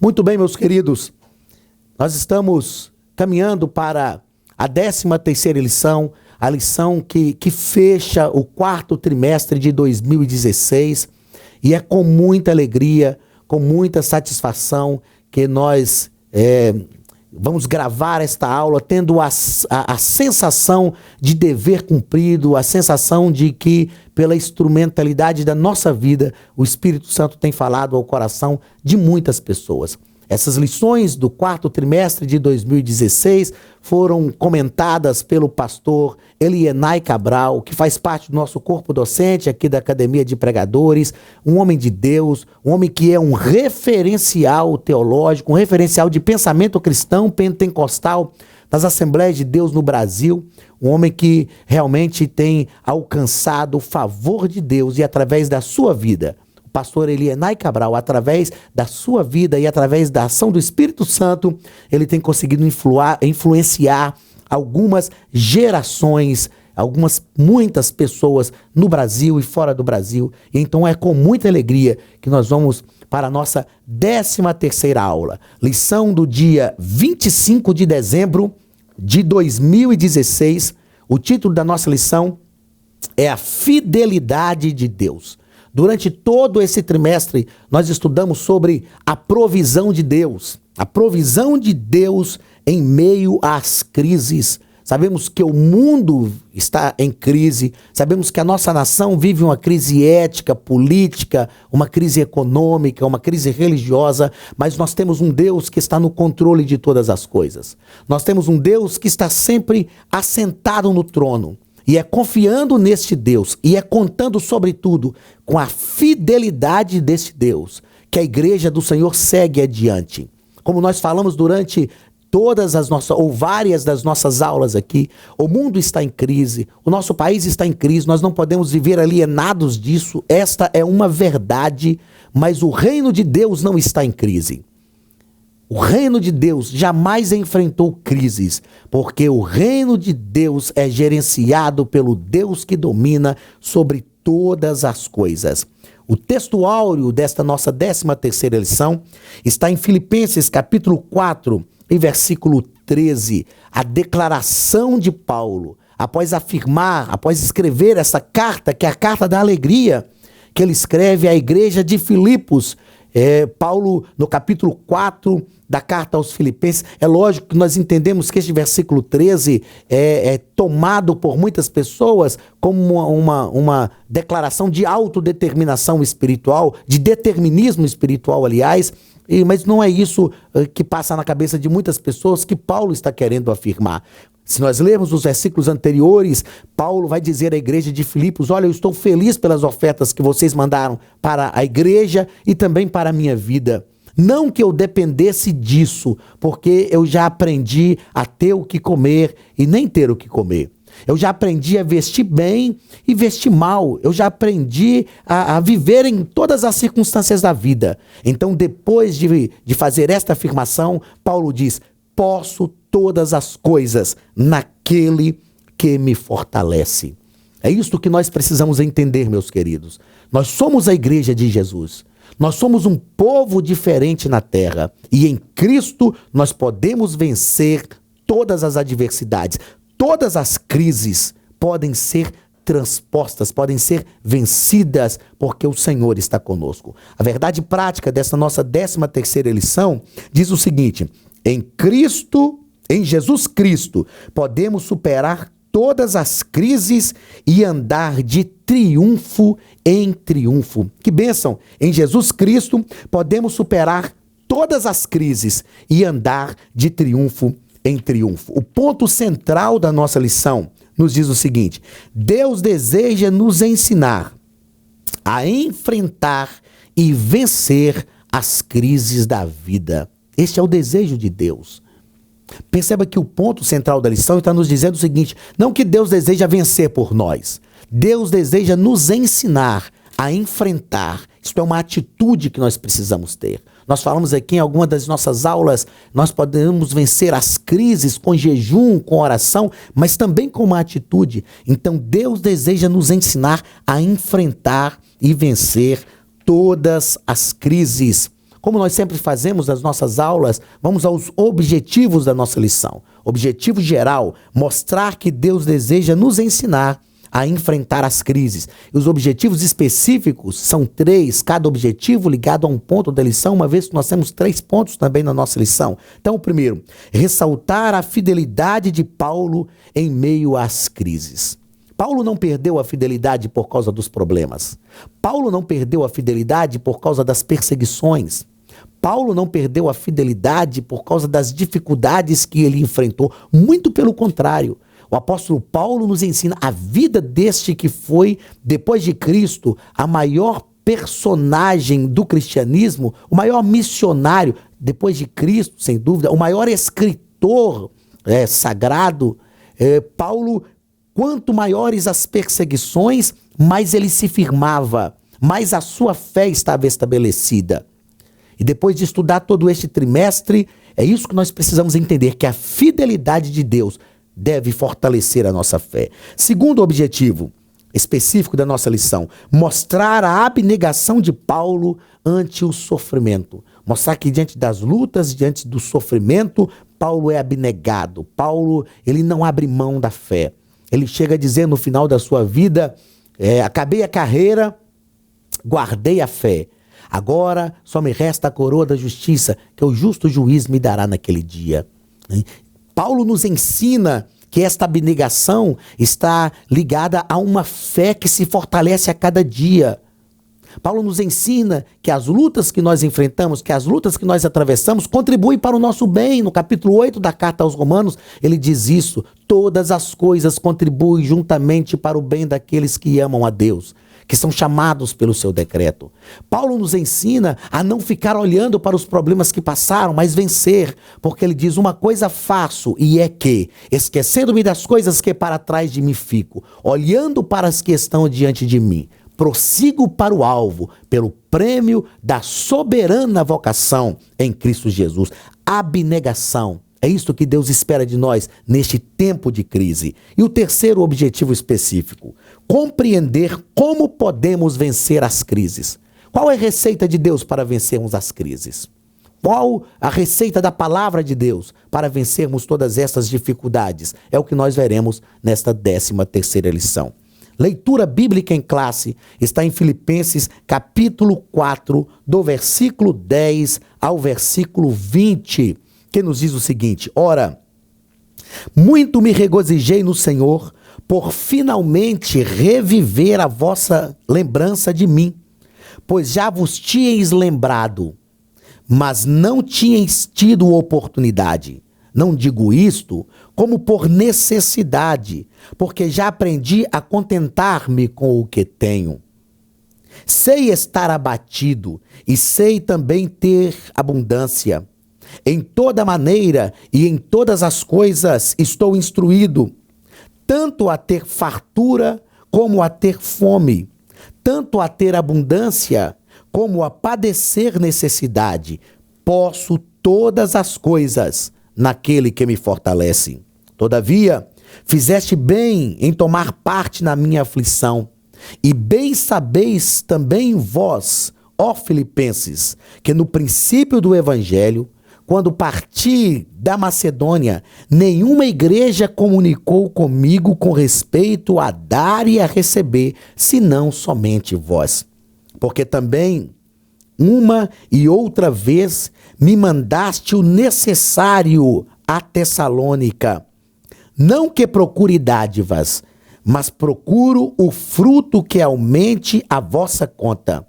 Muito bem, meus queridos, nós estamos caminhando para a 13ª lição, a lição que fecha o 4º trimestre de 2016, e é com muita alegria, com muita satisfação que nós vamos gravar esta aula tendo a sensação de dever cumprido, a sensação de que pela instrumentalidade da nossa vida, o Espírito Santo tem falado ao coração de muitas pessoas. Essas lições do 4º trimestre de 2016 foram comentadas pelo pastor Elienay Cabral, que faz parte do nosso corpo docente aqui da Academia de Pregadores, um homem de Deus, um homem que é um referencial teológico, um referencial de pensamento cristão pentecostal das Assembleias de Deus no Brasil, um homem que realmente tem alcançado o favor de Deus e através da sua vida. Pastor Elienay Cabral, através da sua vida e através da ação do Espírito Santo, ele tem conseguido influenciar algumas gerações, muitas pessoas no Brasil e fora do Brasil. E então é com muita alegria que nós vamos para a nossa 13ª aula. Lição do dia 25 de dezembro de 2016. O título da nossa lição é A Fidelidade de Deus. Durante todo esse trimestre, nós estudamos sobre a provisão de Deus. A provisão de Deus em meio às crises. Sabemos que o mundo está em crise. Sabemos que a nossa nação vive uma crise ética, política, uma crise econômica, uma crise religiosa. Mas nós temos um Deus que está no controle de todas as coisas. Nós temos um Deus que está sempre assentado no trono. E é confiando neste Deus, e é contando sobretudo com a fidelidade deste Deus, que a igreja do Senhor segue adiante. Como nós falamos durante todas as nossas, ou várias das nossas aulas aqui, o mundo está em crise, o nosso país está em crise, nós não podemos viver alienados disso, esta é uma verdade, mas o reino de Deus não está em crise. O reino de Deus jamais enfrentou crises, porque o reino de Deus é gerenciado pelo Deus que domina sobre todas as coisas. O texto áureo desta nossa 13ª lição está em Filipenses capítulo 4 e versículo 13, a declaração de Paulo, após escrever essa carta, que é a carta da alegria, que ele escreve à igreja de Filipos. Paulo, no capítulo 4 da carta aos Filipenses, é lógico que nós entendemos que este versículo 13 é tomado por muitas pessoas como uma declaração de autodeterminação espiritual, de determinismo espiritual, aliás, mas não é isso que passa na cabeça de muitas pessoas que Paulo está querendo afirmar. Se nós lermos os versículos anteriores, Paulo vai dizer à igreja de Filipos: olha, eu estou feliz pelas ofertas que vocês mandaram para a igreja e também para a minha vida. Não que eu dependesse disso, porque eu já aprendi a ter o que comer e nem ter o que comer. Eu já aprendi a vestir bem e vestir mal. Eu já aprendi a viver em todas as circunstâncias da vida. Então, depois de fazer esta afirmação, Paulo diz: posso todas as coisas naquele que me fortalece. É isso que nós precisamos entender, meus queridos. Nós somos a igreja de Jesus. Nós somos um povo diferente na terra. E em Cristo nós podemos vencer todas as adversidades. Todas as crises podem ser transpostas, podem ser vencidas, porque o Senhor está conosco. A verdade prática dessa nossa 13ª lição diz o seguinte: em Jesus Cristo, podemos superar todas as crises e andar de triunfo em triunfo. Que bênção! Em Jesus Cristo, podemos superar todas as crises e andar de triunfo em triunfo. O ponto central da nossa lição nos diz o seguinte: Deus deseja nos ensinar a enfrentar e vencer as crises da vida. Este é o desejo de Deus. Perceba que o ponto central da lição está nos dizendo o seguinte: não que Deus deseja vencer por nós, Deus deseja nos ensinar a enfrentar. Isto é uma atitude que nós precisamos ter. Nós falamos aqui em alguma das nossas aulas, nós podemos vencer as crises com jejum, com oração, mas também com uma atitude. Então Deus deseja nos ensinar a enfrentar e vencer todas as crises. como nós sempre fazemos nas nossas aulas, vamos aos objetivos da nossa lição. Objetivo geral, mostrar que Deus deseja nos ensinar a enfrentar as crises. E os objetivos específicos são 3, cada objetivo ligado a um ponto da lição, uma vez que nós temos 3 pontos também na nossa lição. Então, o primeiro, ressaltar a fidelidade de Paulo em meio às crises. Paulo não perdeu a fidelidade por causa dos problemas. Paulo não perdeu a fidelidade por causa das perseguições. Paulo não perdeu a fidelidade por causa das dificuldades que ele enfrentou. Muito pelo contrário. O apóstolo Paulo nos ensina a vida deste que foi, depois de Cristo, a maior personagem do cristianismo, o maior missionário, depois de Cristo, sem dúvida, o maior escritor sagrado. Paulo, quanto maiores as perseguições, mais ele se firmava, mais a sua fé estava estabelecida. E depois de estudar todo este trimestre, é isso que nós precisamos entender, que a fidelidade de Deus deve fortalecer a nossa fé. Segundo objetivo específico da nossa lição, mostrar a abnegação de Paulo ante o sofrimento. Mostrar que diante das lutas, diante do sofrimento, Paulo é abnegado. Paulo, ele não abre mão da fé. Ele chega a dizer no final da sua vida, acabei a carreira, guardei a fé. Agora só me resta a coroa da justiça, que o justo juiz me dará naquele dia. Paulo nos ensina que esta abnegação está ligada a uma fé que se fortalece a cada dia. Paulo nos ensina que as lutas que nós enfrentamos, que as lutas que nós atravessamos, contribuem para o nosso bem. No capítulo 8 da carta aos Romanos, ele diz isso: todas as coisas contribuem juntamente para o bem daqueles que amam a Deus, que são chamados pelo seu decreto. Paulo nos ensina a não ficar olhando para os problemas que passaram, mas vencer, porque ele diz: uma coisa faço, e é que, esquecendo-me das coisas que para trás de mim fico, olhando para as que estão diante de mim, prossigo para o alvo, pelo prêmio da soberana vocação em Cristo Jesus. Abnegação. É isto que Deus espera de nós neste tempo de crise. E o terceiro objetivo específico, compreender como podemos vencer as crises. Qual é a receita de Deus para vencermos as crises? Qual a receita da palavra de Deus para vencermos todas essas dificuldades? É o que nós veremos nesta 13ª lição. Leitura bíblica em classe está em Filipenses capítulo 4, do versículo 10 ao versículo 20, que nos diz o seguinte: ora, muito me regozijei no Senhor por finalmente reviver a vossa lembrança de mim, pois já vos tinhais lembrado, mas não tinhais tido oportunidade. Não digo isto como por necessidade, porque já aprendi a contentar-me com o que tenho. Sei estar abatido e sei também ter abundância. Em toda maneira e em todas as coisas estou instruído, tanto a ter fartura como a ter fome, tanto a ter abundância como a padecer necessidade. Posso todas as coisas naquele que me fortalece. Todavia, fizeste bem em tomar parte na minha aflição, e bem sabeis também vós, ó Filipenses, que no princípio do evangelho, quando parti da Macedônia, nenhuma igreja comunicou comigo com respeito a dar e a receber, senão somente vós. Porque também, uma e outra vez, me mandaste o necessário a Tessalônica. Não que procure dádivas, mas procuro o fruto que aumente a vossa conta.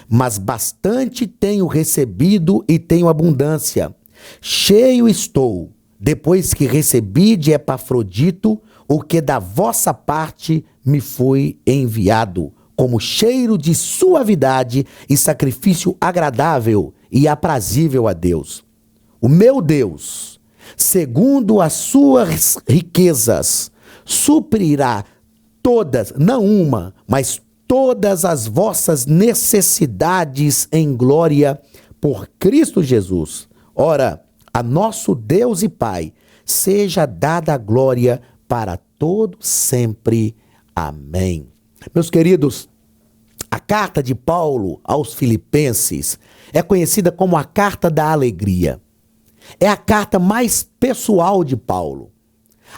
Mas bastante tenho recebido e tenho abundância. Cheio estou, depois que recebi de Epafrodito o que da vossa parte me foi enviado, como cheiro de suavidade e sacrifício agradável e aprazível a Deus. O meu Deus, segundo as suas riquezas, suprirá todas, não uma, mas todas as vossas necessidades em glória por Cristo Jesus. Ora, a nosso Deus e Pai, seja dada a glória para todo sempre. Amém. Meus queridos, a carta de Paulo aos Filipenses é conhecida como a carta da alegria. É a carta mais pessoal de Paulo.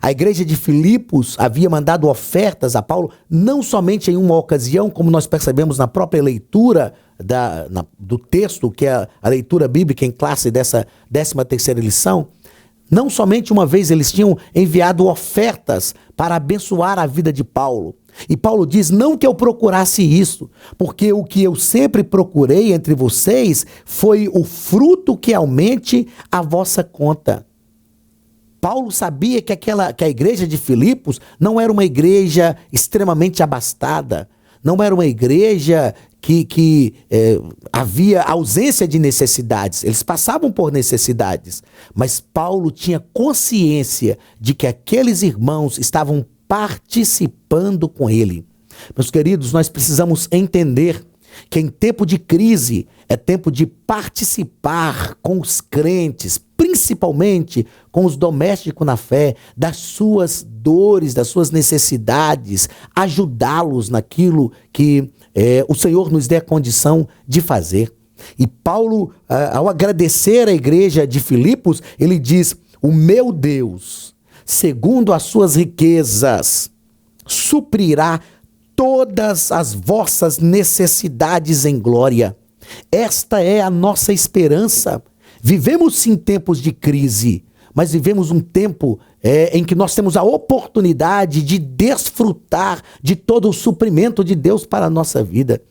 A igreja de Filipos havia mandado ofertas a Paulo, não somente em uma ocasião, como nós percebemos na própria leitura do texto, que é a leitura bíblica em classe dessa 13ª lição. Não somente uma vez eles tinham enviado ofertas para abençoar a vida de Paulo. E Paulo diz, não que eu procurasse isso, porque o que eu sempre procurei entre vocês foi o fruto que aumente a vossa conta. Paulo sabia que a igreja de Filipos não era uma igreja extremamente abastada, não era uma igreja que havia ausência de necessidades. Eles passavam por necessidades, mas Paulo tinha consciência de que aqueles irmãos estavam participando com ele. Meus queridos, nós precisamos entender que em tempo de crise é tempo de participar com os crentes, principalmente com os domésticos na fé, das suas dores, das suas necessidades, ajudá-los naquilo que o Senhor nos dê a condição de fazer. E Paulo, ao agradecer a igreja de Filipos, ele diz, o meu Deus, segundo as suas riquezas, suprirá todas as vossas necessidades em glória. Esta é a nossa esperança. Vivemos sim tempos de crise, mas vivemos um tempo em que nós temos a oportunidade de desfrutar de todo o suprimento de Deus para a nossa vida.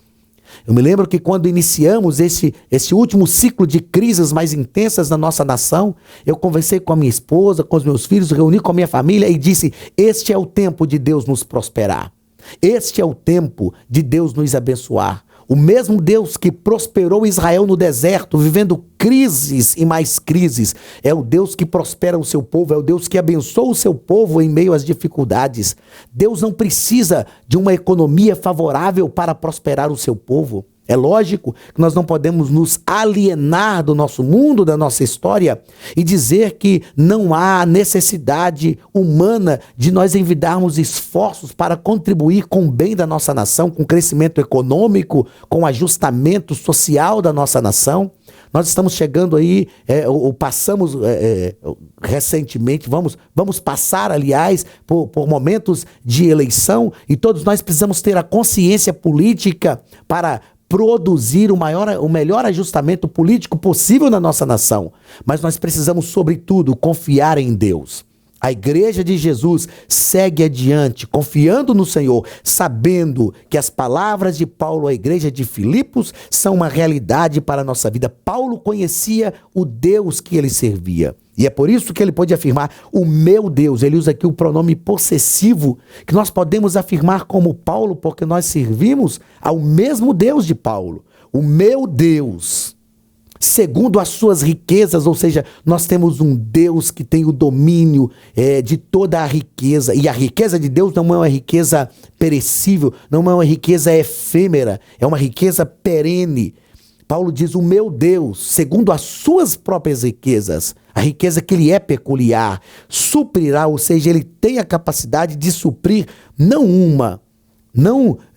Eu me lembro que quando iniciamos esse último ciclo de crises mais intensas na nossa nação, eu conversei com a minha esposa, com os meus filhos, reuni com a minha família e disse, este é o tempo de Deus nos prosperar. Este é o tempo de Deus nos abençoar. O mesmo Deus que prosperou Israel no deserto, vivendo crises e mais crises, é o Deus que prospera o seu povo, é o Deus que abençoa o seu povo em meio às dificuldades. Deus não precisa de uma economia favorável para prosperar o seu povo. É lógico que nós não podemos nos alienar do nosso mundo, da nossa história e dizer que não há necessidade humana de nós envidarmos esforços para contribuir com o bem da nossa nação, com o crescimento econômico, com o ajustamento social da nossa nação. Nós estamos chegando aí, ou passamos recentemente, vamos passar, aliás, por momentos de eleição e todos nós precisamos ter a consciência política para produzir o melhor ajustamento político possível na nossa nação. Mas nós precisamos, sobretudo, confiar em Deus. A igreja de Jesus segue adiante, confiando no Senhor, sabendo que as palavras de Paulo à igreja de Filipos são uma realidade para a nossa vida. Paulo conhecia o Deus que ele servia. E é por isso que ele pode afirmar, o meu Deus. Ele usa aqui o pronome possessivo, que nós podemos afirmar como Paulo, porque nós servimos ao mesmo Deus de Paulo. O meu Deus, segundo as suas riquezas, ou seja, nós temos um Deus que tem o domínio de toda a riqueza. E a riqueza de Deus não é uma riqueza perecível, não é uma riqueza efêmera, é uma riqueza perene. Paulo diz, o meu Deus, segundo as suas próprias riquezas, a riqueza que lhe é peculiar, suprirá, ou seja, ele tem a capacidade de suprir não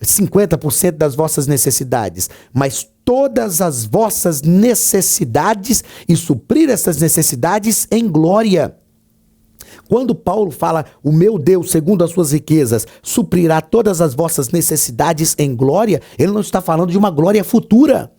50% das vossas necessidades, mas todas as vossas necessidades e suprir essas necessidades em glória. Quando Paulo fala, o meu Deus, segundo as suas riquezas, suprirá todas as vossas necessidades em glória, ele não está falando de uma glória futura.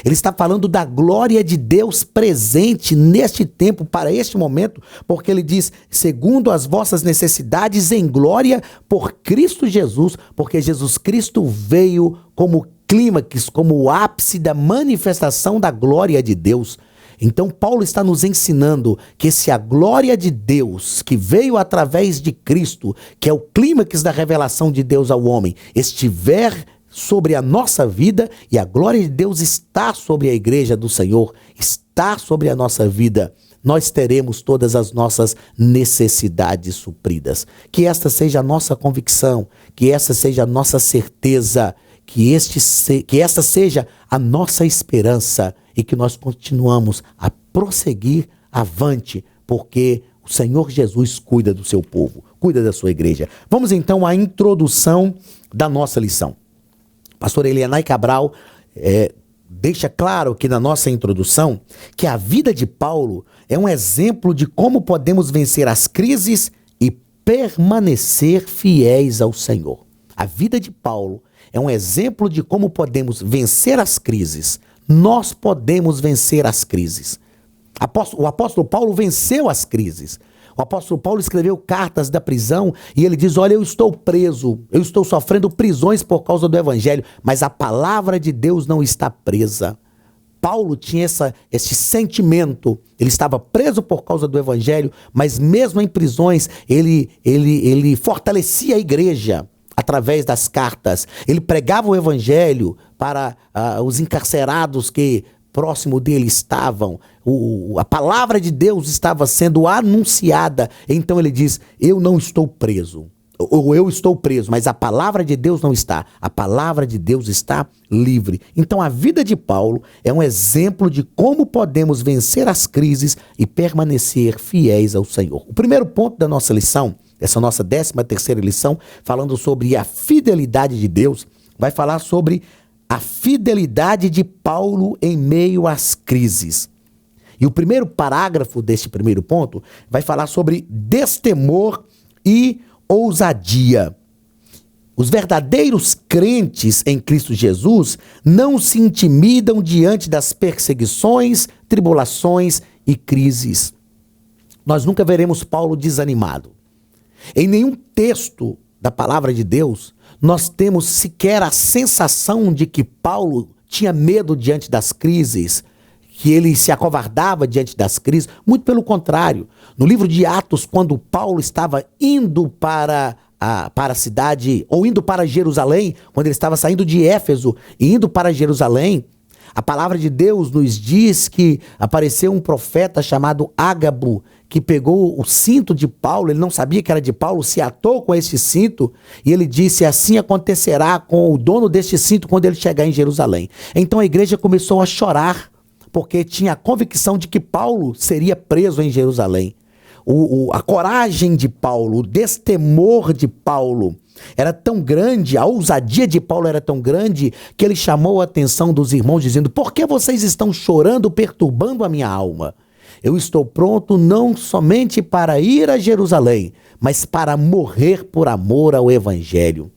Ele está falando da glória de Deus presente neste tempo, para este momento, porque ele diz, segundo as vossas necessidades em glória por Cristo Jesus, porque Jesus Cristo veio como clímax, como o ápice da manifestação da glória de Deus. Então Paulo está nos ensinando que se a glória de Deus, que veio através de Cristo, que é o clímax da revelação de Deus ao homem, estiver sobre a nossa vida, e a glória de Deus está sobre a igreja do Senhor, está sobre a nossa vida, nós teremos todas as nossas necessidades supridas. Que esta seja a nossa convicção, que essa seja a nossa certeza, que esta seja a nossa esperança e que nós continuamos a prosseguir avante, porque o Senhor Jesus cuida do seu povo, cuida da sua igreja. Vamos então à introdução da nossa lição. Pastor Elianai Cabral deixa claro aqui na nossa introdução que a vida de Paulo é um exemplo de como podemos vencer as crises e permanecer fiéis ao Senhor. A vida de Paulo é um exemplo de como podemos vencer as crises. Nós podemos vencer as crises. O apóstolo Paulo venceu as crises. O apóstolo Paulo escreveu cartas da prisão e ele diz: olha, eu estou preso, eu estou sofrendo prisões por causa do evangelho, mas a palavra de Deus não está presa. Paulo tinha esse sentimento, ele estava preso por causa do evangelho, mas mesmo em prisões, ele fortalecia a igreja através das cartas. Ele pregava o evangelho para os encarcerados que próximo dele estavam. A palavra de Deus estava sendo anunciada. Então ele diz: eu não estou preso. Ou eu estou preso, mas a palavra de Deus não está. A palavra de Deus está livre. Então a vida de Paulo é um exemplo de como podemos vencer as crises e permanecer fiéis ao Senhor. O primeiro ponto da nossa lição, essa nossa 13ª lição, falando sobre a fidelidade de Deus, vai falar sobre a fidelidade de Paulo em meio às crises. E o primeiro parágrafo deste primeiro ponto vai falar sobre destemor e ousadia. Os verdadeiros crentes em Cristo Jesus não se intimidam diante das perseguições, tribulações e crises. Nós nunca veremos Paulo desanimado. Em nenhum texto da palavra de Deus nós temos sequer a sensação de que Paulo tinha medo diante das crises, que ele se acovardava diante das crises. Muito pelo contrário. No livro de Atos, quando Paulo estava indo para a cidade, ou indo para Jerusalém, quando ele estava saindo de Éfeso e indo para Jerusalém, a palavra de Deus nos diz que apareceu um profeta chamado Ágabo, que pegou o cinto de Paulo, ele não sabia que era de Paulo, se atou com esse cinto, e ele disse: assim acontecerá com o dono deste cinto quando ele chegar em Jerusalém. Então a igreja começou a chorar, porque tinha a convicção de que Paulo seria preso em Jerusalém. A coragem de Paulo, o destemor de Paulo era tão grande, a ousadia de Paulo era tão grande, que ele chamou a atenção dos irmãos dizendo: por que vocês estão chorando, perturbando a minha alma? Eu estou pronto não somente para ir a Jerusalém, mas para morrer por amor ao evangelho.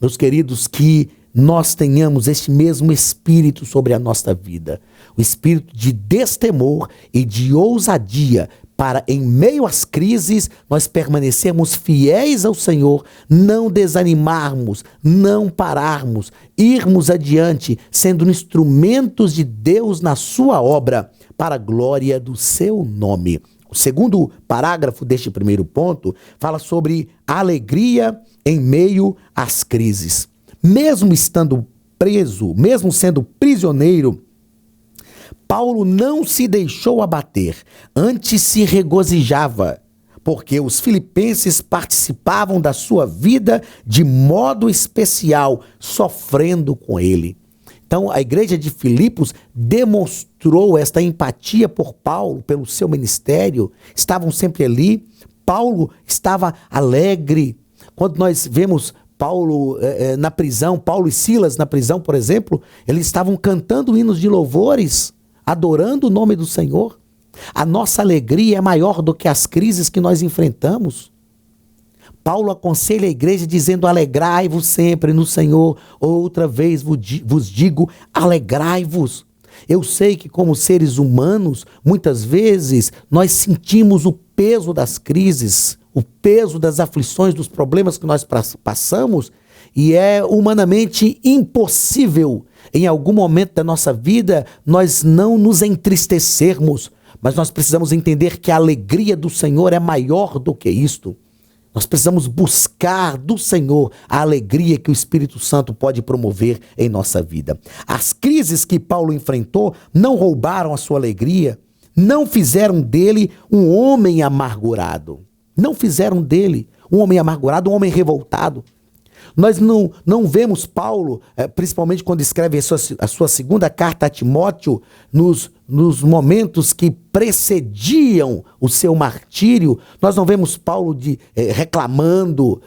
Meus queridos, que nós tenhamos este mesmo espírito sobre a nossa vida, o espírito de destemor e de ousadia, para, em meio às crises, nós permanecermos fiéis ao Senhor, não desanimarmos, não pararmos, irmos adiante, sendo instrumentos de Deus na sua obra, para a glória do seu nome. O segundo parágrafo deste primeiro ponto fala sobre a alegria em meio às crises. Mesmo estando preso, mesmo sendo prisioneiro, Paulo não se deixou abater, antes se regozijava, porque os filipenses participavam da sua vida de modo especial, sofrendo com ele. Então, a igreja de Filipos demonstrou esta empatia por Paulo, pelo seu ministério, estavam sempre ali. Paulo estava alegre. Quando nós vemos Paulo na prisão, Paulo e Silas na prisão, por exemplo, eles estavam cantando hinos de louvores, adorando o nome do Senhor. A nossa alegria é maior do que as crises que nós enfrentamos. Paulo aconselha a igreja dizendo: alegrai-vos sempre no Senhor. Outra vez vos digo, alegrai-vos. Eu sei que como seres humanos, muitas vezes nós sentimos o peso das crises, o peso das aflições, dos problemas que nós passamos, e é humanamente impossível, em algum momento da nossa vida, nós não nos entristecermos, mas nós precisamos entender que a alegria do Senhor é maior do que isto. Nós precisamos buscar do Senhor a alegria que o Espírito Santo pode promover em nossa vida. As crises que Paulo enfrentou não roubaram a sua alegria, não fizeram dele um homem amargurado. Não fizeram dele um homem amargurado, um homem revoltado. Nós não vemos Paulo, principalmente quando escreve a sua segunda carta a Timóteo, nos momentos que precediam o seu martírio, nós não vemos Paulo reclamando,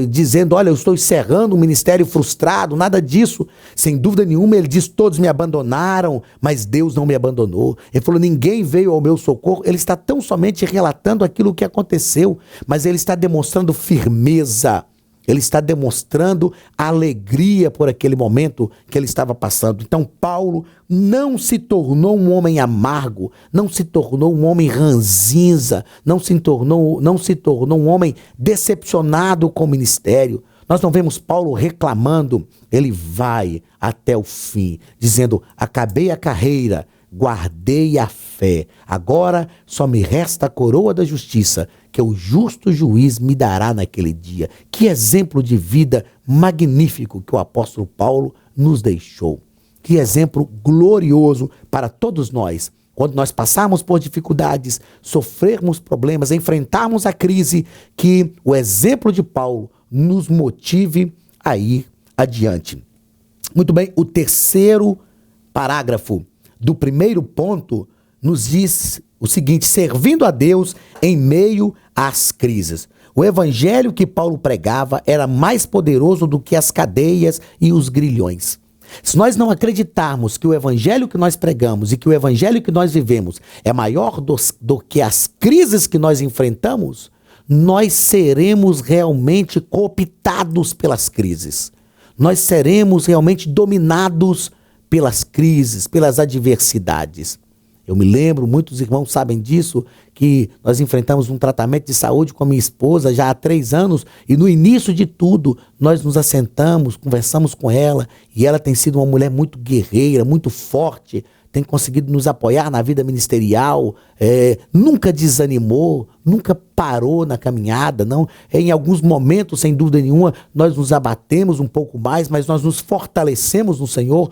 dizendo, olha, eu estou encerrando um ministério frustrado, nada disso. Sem dúvida nenhuma, ele diz, todos me abandonaram, mas Deus não me abandonou. Ele falou, ninguém veio ao meu socorro. Ele está tão somente relatando aquilo que aconteceu, mas ele está demonstrando firmeza. Ele está demonstrando alegria por aquele momento que ele estava passando. Então, Paulo não se tornou um homem amargo, não se tornou um homem ranzinza, não se tornou um homem decepcionado com o ministério. Nós não vemos Paulo reclamando, ele vai até o fim, dizendo, acabei a carreira, guardei a fé. Agora só me resta a coroa da justiça, que o justo juiz me dará naquele dia. Que exemplo de vida magnífico que o apóstolo Paulo nos deixou. Que exemplo glorioso para todos nós. Quando nós passarmos por dificuldades, sofrermos problemas, enfrentarmos a crise, que o exemplo de Paulo nos motive a ir adiante. Muito bem, o terceiro parágrafo do primeiro ponto nos diz o seguinte, servindo a Deus em meio às crises. O evangelho que Paulo pregava era mais poderoso do que as cadeias e os grilhões. Se nós não acreditarmos que o evangelho que nós pregamos e que o evangelho que nós vivemos é maior do que as crises que nós enfrentamos, nós seremos realmente cooptados pelas crises. Nós seremos realmente dominados pelas crises, pelas adversidades. Eu me lembro, muitos irmãos sabem disso, que nós enfrentamos um tratamento de saúde com a minha esposa já há 3 anos e no início de tudo nós nos assentamos, conversamos com ela e ela tem sido uma mulher muito guerreira, muito forte, tem conseguido nos apoiar na vida ministerial, nunca desanimou, nunca parou na caminhada, não. Em alguns momentos, sem dúvida nenhuma, nós nos abatemos um pouco mais, mas nós nos fortalecemos no Senhor,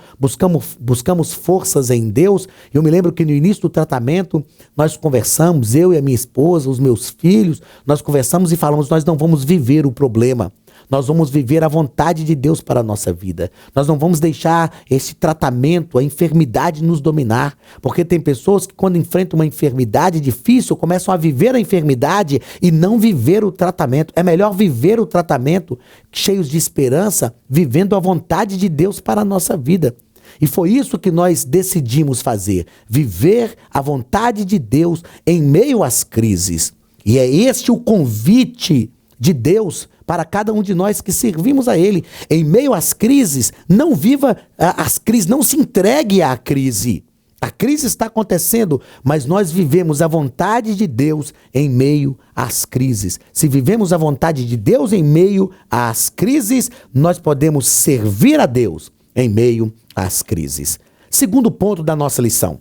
buscamos forças em Deus. Eu me lembro que no início do tratamento, nós conversamos, eu e a minha esposa, os meus filhos, nós conversamos e falamos, nós não vamos viver o problema. Nós vamos viver a vontade de Deus para a nossa vida. Nós não vamos deixar esse tratamento, a enfermidade nos dominar. Porque tem pessoas que quando enfrentam uma enfermidade difícil, começam a viver a enfermidade e não viver o tratamento. É melhor viver o tratamento cheios de esperança, vivendo a vontade de Deus para a nossa vida. E foi isso que nós decidimos fazer. Viver a vontade de Deus em meio às crises. E é este o convite de Deus para cada um de nós que servimos a Ele. Em meio às crises, não viva as crises, não se entregue à crise. A crise está acontecendo, mas nós vivemos a vontade de Deus em meio às crises. Se vivemos a vontade de Deus em meio às crises, nós podemos servir a Deus em meio às crises. Segundo ponto da nossa lição.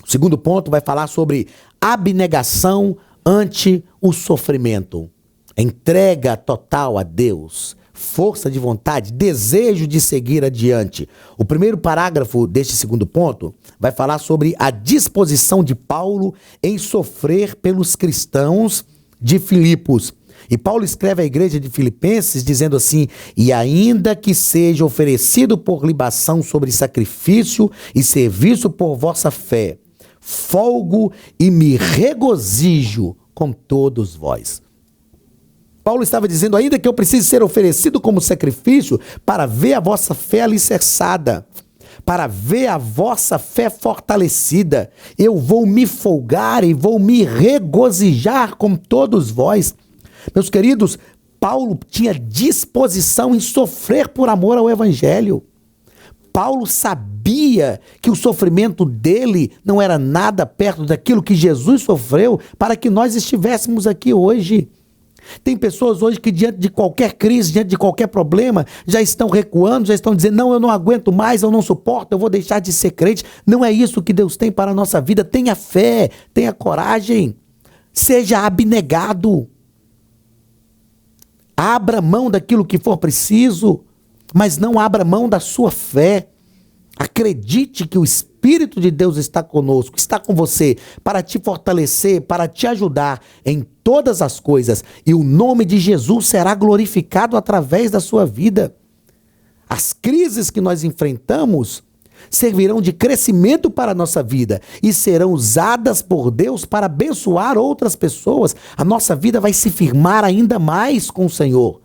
O segundo ponto vai falar sobre abnegação ante o sofrimento. Entrega total a Deus, força de vontade, desejo de seguir adiante. O primeiro parágrafo deste segundo ponto vai falar sobre a disposição de Paulo em sofrer pelos cristãos de Filipos. E Paulo escreve à igreja de Filipenses dizendo assim, e ainda que seja oferecido por libação sobre sacrifício e serviço por vossa fé, folgo e me regozijo com todos vós. Paulo estava dizendo, ainda que eu precise ser oferecido como sacrifício para ver a vossa fé alicerçada, para ver a vossa fé fortalecida, eu vou me folgar e vou me regozijar com todos vós. Meus queridos, Paulo tinha disposição em sofrer por amor ao evangelho. Paulo sabia que o sofrimento dele não era nada perto daquilo que Jesus sofreu para que nós estivéssemos aqui hoje. Tem pessoas hoje que diante de qualquer crise, diante de qualquer problema, já estão recuando, já estão dizendo, não, eu não aguento mais, eu não suporto, eu vou deixar de ser crente. Não é isso que Deus tem para a nossa vida. Tenha fé, tenha coragem, seja abnegado. Abra mão daquilo que for preciso, mas não abra mão da sua fé. Acredite que o Espírito Espírito de Deus está conosco, está com você, para te fortalecer, para te ajudar em todas as coisas. E o nome de Jesus será glorificado através da sua vida. As crises que nós enfrentamos servirão de crescimento para a nossa vida e serão usadas por Deus para abençoar outras pessoas. A nossa vida vai se firmar ainda mais com o Senhor.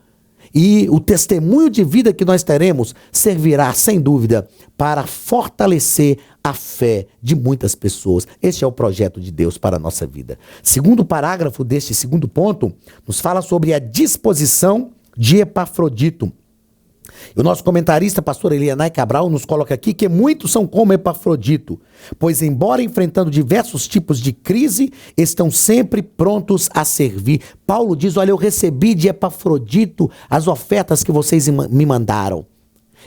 E o testemunho de vida que nós teremos servirá, sem dúvida, para fortalecer a fé de muitas pessoas. Este é o projeto de Deus para a nossa vida. Segundo parágrafo deste segundo ponto, nos fala sobre a disposição de Epafrodito. E o nosso comentarista, pastor Elianai Cabral, nos coloca aqui que muitos são como Epafrodito, pois embora enfrentando diversos tipos de crise, estão sempre prontos a servir. Paulo diz, olha, eu recebi de Epafrodito as ofertas que vocês me mandaram.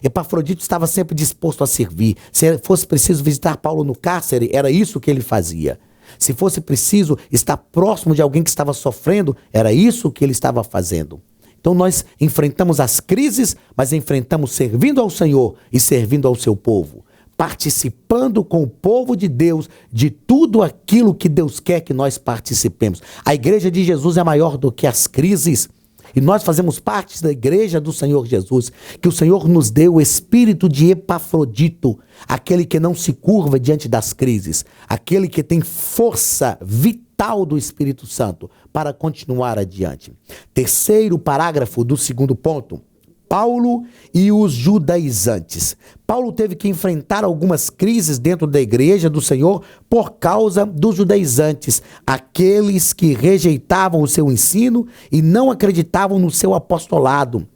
Epafrodito estava sempre disposto a servir. Se fosse preciso visitar Paulo no cárcere, era isso que ele fazia. Se fosse preciso estar próximo de alguém que estava sofrendo, era isso que ele estava fazendo. Então nós enfrentamos as crises, mas enfrentamos servindo ao Senhor e servindo ao seu povo, participando com o povo de Deus de tudo aquilo que Deus quer que nós participemos. A igreja de Jesus é maior do que as crises e nós fazemos parte da igreja do Senhor Jesus, que o Senhor nos deu o espírito de Epafrodito, aquele que não se curva diante das crises, aquele que tem força vital do Espírito Santo para continuar adiante. Terceiro parágrafo do segundo ponto, Paulo e os judaizantes. Paulo teve que enfrentar algumas crises dentro da igreja do Senhor por causa dos judaizantes, aqueles que rejeitavam o seu ensino e não acreditavam no seu apostolado.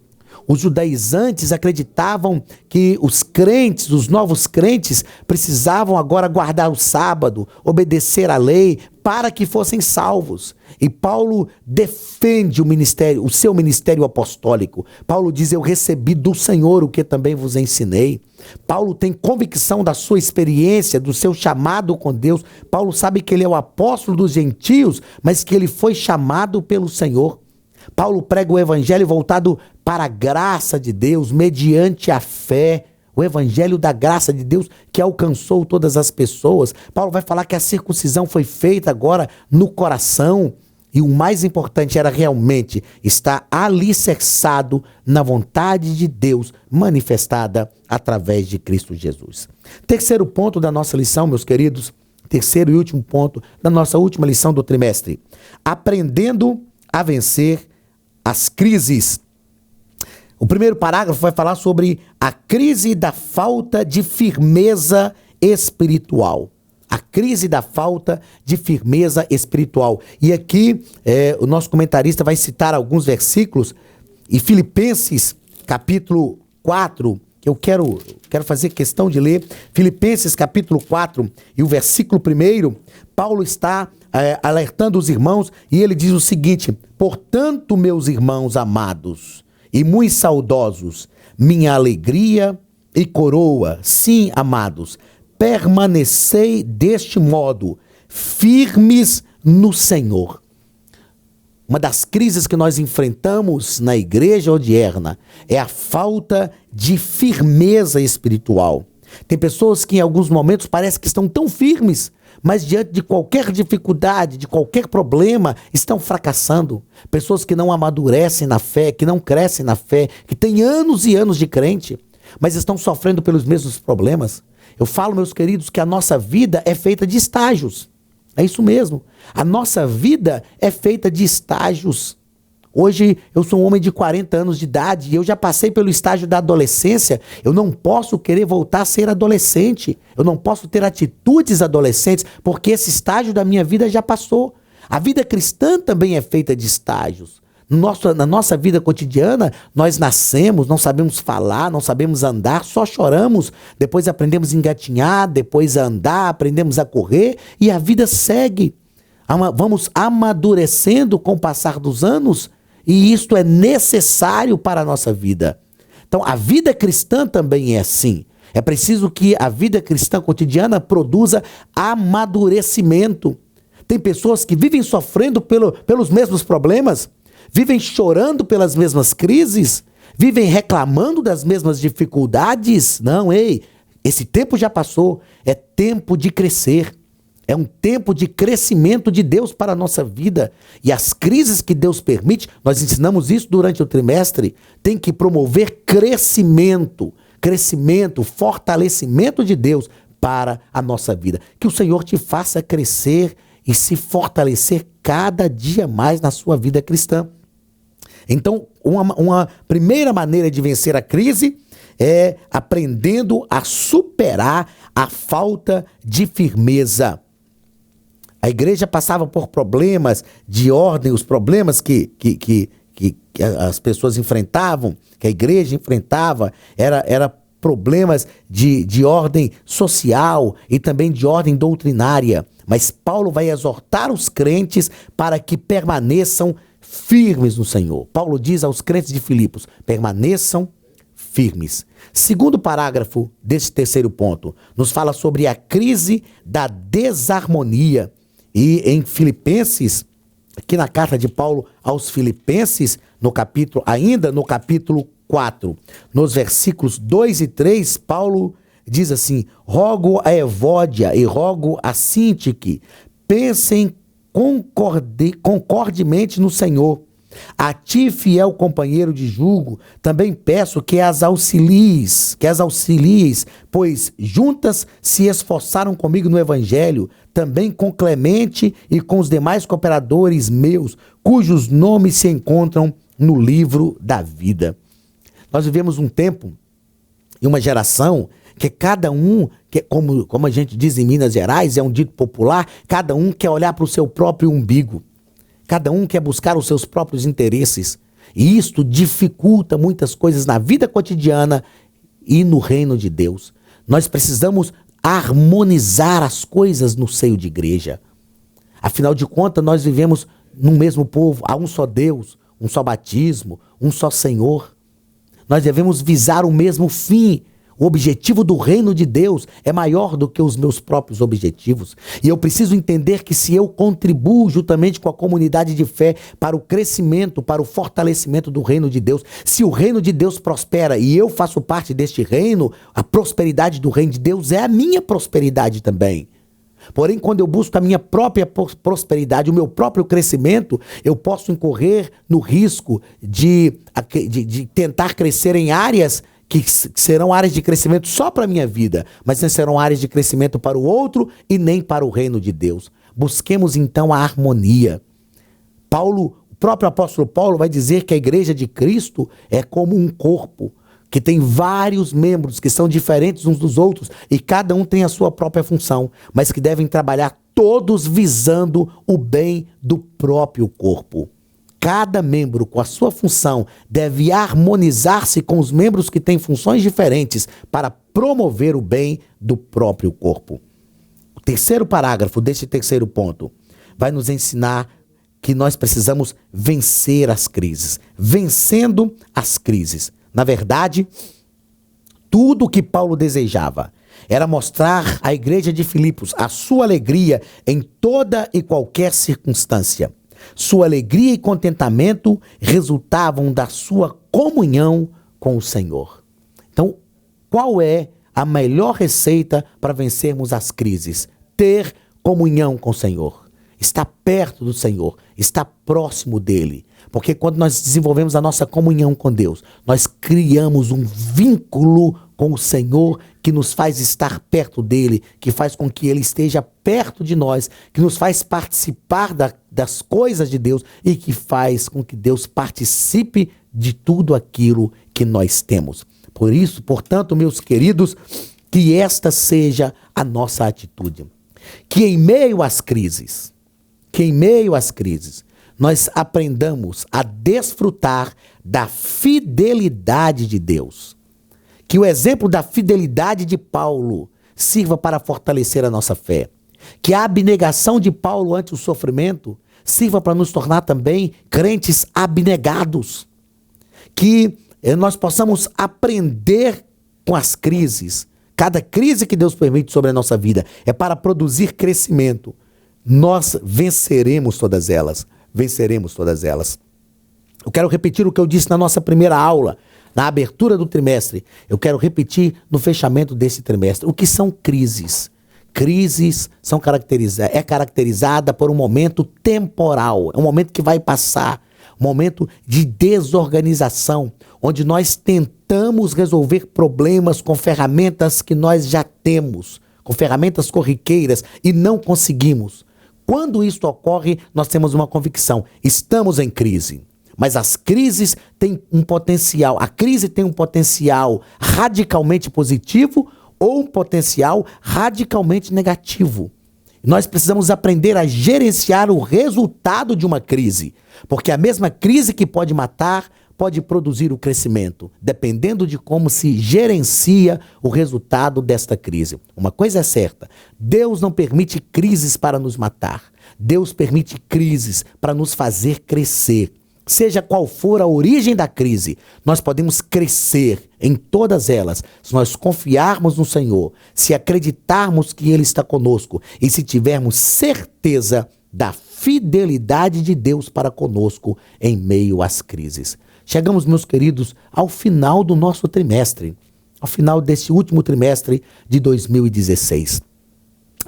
Os judaizantes acreditavam que os crentes, os novos crentes, precisavam agora guardar o sábado, obedecer à lei, para que fossem salvos. E Paulo defende o seu ministério apostólico. Paulo diz, eu recebi do Senhor o que também vos ensinei. Paulo tem convicção da sua experiência, do seu chamado com Deus. Paulo sabe que ele é o apóstolo dos gentios, mas que ele foi chamado pelo Senhor. Paulo prega o evangelho voltado para a graça de Deus, mediante a fé, o evangelho da graça de Deus que alcançou todas as pessoas. Paulo vai falar que a circuncisão foi feita agora no coração e o mais importante era realmente estar alicerçado na vontade de Deus manifestada através de Cristo Jesus. Terceiro ponto da nossa lição, meus queridos, terceiro e último ponto da nossa última lição do trimestre, aprendendo a vencer as crises. O primeiro parágrafo vai falar sobre a crise da falta de firmeza espiritual. A crise da falta de firmeza espiritual. E aqui o nosso comentarista vai citar alguns versículos. E Filipenses capítulo 4, que eu quero fazer questão de ler. Filipenses capítulo 4 e o versículo 1, Paulo está alertando os irmãos e ele diz o seguinte: portanto, meus irmãos amados e muito saudosos, minha alegria e coroa, sim, amados, permanecei deste modo, firmes no Senhor. Uma das crises que nós enfrentamos na igreja odierna é a falta de firmeza espiritual. Tem pessoas que em alguns momentos parece que estão tão firmes, mas diante de qualquer dificuldade, de qualquer problema, estão fracassando. Pessoas que não amadurecem na fé, que não crescem na fé, que têm anos e anos de crente, mas estão sofrendo pelos mesmos problemas. Eu falo, meus queridos, que a nossa vida é feita de estágios. É isso mesmo. A nossa vida é feita de estágios. Hoje eu sou um homem de 40 anos de idade e eu já passei pelo estágio da adolescência. Eu não posso querer voltar a ser adolescente. Eu não posso ter atitudes adolescentes porque esse estágio da minha vida já passou. A vida cristã também é feita de estágios. Na nossa vida cotidiana, nós nascemos, não sabemos falar, não sabemos andar, só choramos. Depois aprendemos a engatinhar, depois a andar, aprendemos a correr e a vida segue. Vamos amadurecendo com o passar dos anos e isto é necessário para a nossa vida. Então, a vida cristã também é assim. É preciso que a vida cristã cotidiana produza amadurecimento. Tem pessoas que vivem sofrendo pelos mesmos problemas, vivem chorando pelas mesmas crises, vivem reclamando das mesmas dificuldades. Não, Esse tempo já passou, é tempo de crescer. É um tempo de crescimento de Deus para a nossa vida. E as crises que Deus permite, nós ensinamos isso durante o trimestre, tem que promover crescimento, fortalecimento de Deus para a nossa vida. Que o Senhor te faça crescer e se fortalecer cada dia mais na sua vida cristã. Então, uma primeira maneira de vencer a crise é aprendendo a superar a falta de firmeza. A igreja passava por problemas de ordem, os problemas que as pessoas enfrentavam, que a igreja enfrentava, era problemas de ordem social e também de ordem doutrinária. Mas Paulo vai exortar os crentes para que permaneçam firmes no Senhor. Paulo diz aos crentes de Filipos, permaneçam firmes. Segundo parágrafo desse terceiro ponto, nos fala sobre a crise da desarmonia. E em Filipenses, aqui na carta de Paulo aos Filipenses, ainda no capítulo 4, nos versículos 2 e 3, Paulo diz assim, rogo a Evódia e rogo a Sintique, pensem concordemente no Senhor. A ti, fiel companheiro de jugo, também peço que as auxilies, pois juntas se esforçaram comigo no evangelho, também com Clemente e com os demais cooperadores meus, cujos nomes se encontram no livro da vida. Nós vivemos um tempo e uma geração que cada um, como a gente diz em Minas Gerais, é um dito popular, cada um quer olhar para o seu próprio umbigo. Cada um quer buscar os seus próprios interesses. E isto dificulta muitas coisas na vida cotidiana e no reino de Deus. Nós precisamos harmonizar as coisas no seio de igreja. Afinal de contas, nós vivemos no mesmo povo. Há um só Deus, um só batismo, um só Senhor. Nós devemos visar o mesmo fim. O objetivo do reino de Deus é maior do que os meus próprios objetivos. E eu preciso entender que se eu contribuo juntamente com a comunidade de fé para o crescimento, para o fortalecimento do reino de Deus, se o reino de Deus prospera e eu faço parte deste reino, a prosperidade do reino de Deus é a minha prosperidade também. Porém, quando eu busco a minha própria prosperidade, o meu próprio crescimento, eu posso incorrer no risco de tentar crescer em áreas que serão áreas de crescimento só para a minha vida, mas não serão áreas de crescimento para o outro e nem para o reino de Deus. Busquemos então a harmonia. O próprio apóstolo Paulo vai dizer que a igreja de Cristo é como um corpo, que tem vários membros que são diferentes uns dos outros e cada um tem a sua própria função, mas que devem trabalhar todos visando o bem do próprio corpo. Cada membro com a sua função deve harmonizar-se com os membros que têm funções diferentes para promover o bem do próprio corpo. O terceiro parágrafo deste terceiro ponto vai nos ensinar que nós precisamos vencer as crises. Vencendo as crises. Na verdade, tudo o que Paulo desejava era mostrar à igreja de Filipos a sua alegria em toda e qualquer circunstância. Sua alegria e contentamento resultavam da sua comunhão com o Senhor. Então, qual é a melhor receita para vencermos as crises? Ter comunhão com o Senhor. Estar perto do Senhor, estar próximo dele. Porque quando nós desenvolvemos a nossa comunhão com Deus, nós criamos um vínculo com o Senhor que nos faz estar perto dele, que faz com que ele esteja perto de nós, que nos faz participar das coisas de Deus e que faz com que Deus participe de tudo aquilo que nós temos. Por isso, portanto, meus queridos, que esta seja a nossa atitude. Que em meio às crises, nós aprendamos a desfrutar da fidelidade de Deus. Que o exemplo da fidelidade de Paulo sirva para fortalecer a nossa fé. Que a abnegação de Paulo ante o sofrimento sirva para nos tornar também crentes abnegados. Que nós possamos aprender com as crises. Cada crise que Deus permite sobre a nossa vida é para produzir crescimento. Nós venceremos todas elas. Eu quero repetir o que eu disse na nossa primeira aula. na abertura do trimestre, eu quero repetir no fechamento desse trimestre. O que são crises? Crises é caracterizada por um momento temporal, é um momento que vai passar, um momento de desorganização, onde nós tentamos resolver problemas com ferramentas que nós já temos, com ferramentas corriqueiras e não conseguimos. Quando isso ocorre, nós temos uma convicção: estamos em crise. Mas as crises têm um potencial, a crise tem um potencial radicalmente positivo ou um potencial radicalmente negativo. Nós precisamos aprender a gerenciar o resultado de uma crise, porque a mesma crise que pode matar pode produzir o crescimento, dependendo de como se gerencia o resultado desta crise. Uma coisa é certa: Deus não permite crises para nos matar. Deus permite crises para nos fazer crescer. Seja qual for a origem da crise, nós podemos crescer em todas elas se nós confiarmos no Senhor, se acreditarmos que Ele está conosco e se tivermos certeza da fidelidade de Deus para conosco em meio às crises. Chegamos, meus queridos, ao final do nosso trimestre, ao final desse último trimestre de 2016.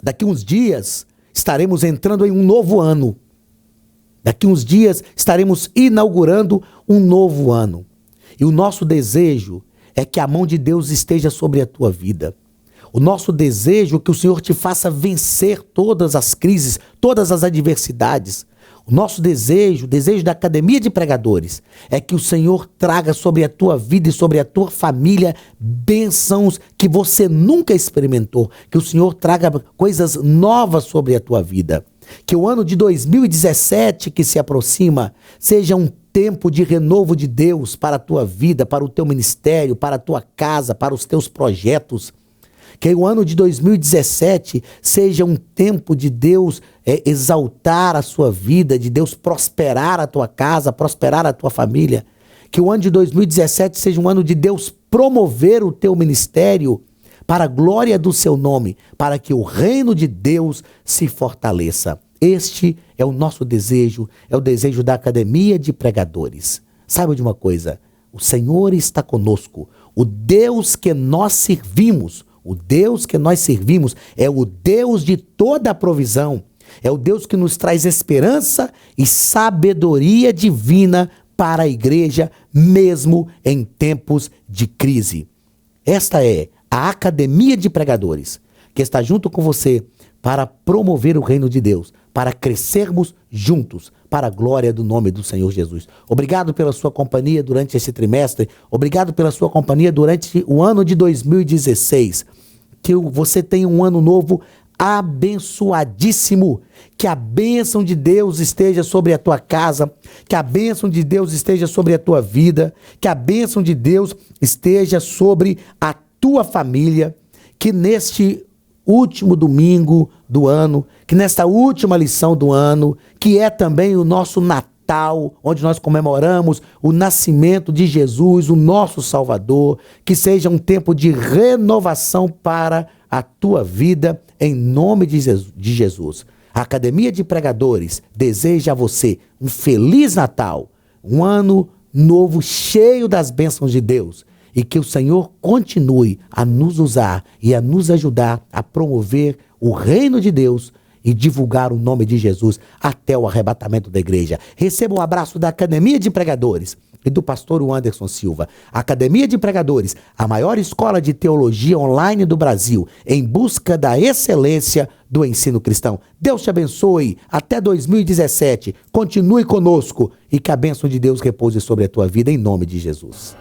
Daqui uns dias estaremos entrando em um novo ano. Daqui uns dias estaremos inaugurando um novo ano. E o nosso desejo é que a mão de Deus esteja sobre a tua vida. O nosso desejo é que o Senhor te faça vencer todas as crises, todas as adversidades. O nosso desejo, o desejo da Academia de Pregadores, é que o Senhor traga sobre a tua vida e sobre a tua família bênçãos que você nunca experimentou. Que o Senhor traga coisas novas sobre a tua vida. Que o ano de 2017 que se aproxima seja um tempo de renovo de Deus para a tua vida, para o teu ministério, para a tua casa, para os teus projetos. Que o ano de 2017 seja um tempo de Deus exaltar a sua vida, de Deus prosperar a tua casa, prosperar a tua família. Que o ano de 2017 seja um ano de Deus promover o teu ministério para a glória do seu nome, para que o reino de Deus se fortaleça. Este é o nosso desejo, é o desejo da Academia de Pregadores. Saiba de uma coisa: o Senhor está conosco. O Deus que nós servimos, é o Deus de toda a provisão. É o Deus que nos traz esperança e sabedoria divina para a igreja, mesmo em tempos de crise. Esta é a Academia de Pregadores, que está junto com você para promover o reino de Deus, para crescermos juntos, para a glória do nome do Senhor Jesus. Obrigado pela sua companhia durante esse trimestre, obrigado pela sua companhia durante o ano de 2016. Que você tenha um ano novo abençoadíssimo, que a bênção de Deus esteja sobre a tua casa, que a bênção de Deus esteja sobre a tua vida, que a bênção de Deus esteja sobre a tua família, que neste último domingo do ano, que nesta última lição do ano, que é também o nosso Natal, onde nós comemoramos o nascimento de Jesus, o nosso Salvador, que seja um tempo de renovação para a tua vida, em nome de Jesus. A Academia de Pregadores deseja a você um feliz Natal, um ano novo cheio das bênçãos de Deus. E que o Senhor continue a nos usar e a nos ajudar a promover o reino de Deus e divulgar o nome de Jesus até o arrebatamento da igreja. Receba um abraço da Academia de Pregadores e do pastor Anderson Silva. Academia de Pregadores, a maior escola de teologia online do Brasil, em busca da excelência do ensino cristão. Deus te abençoe. Até 2017. Continue conosco e que a bênção de Deus repouse sobre a tua vida em nome de Jesus.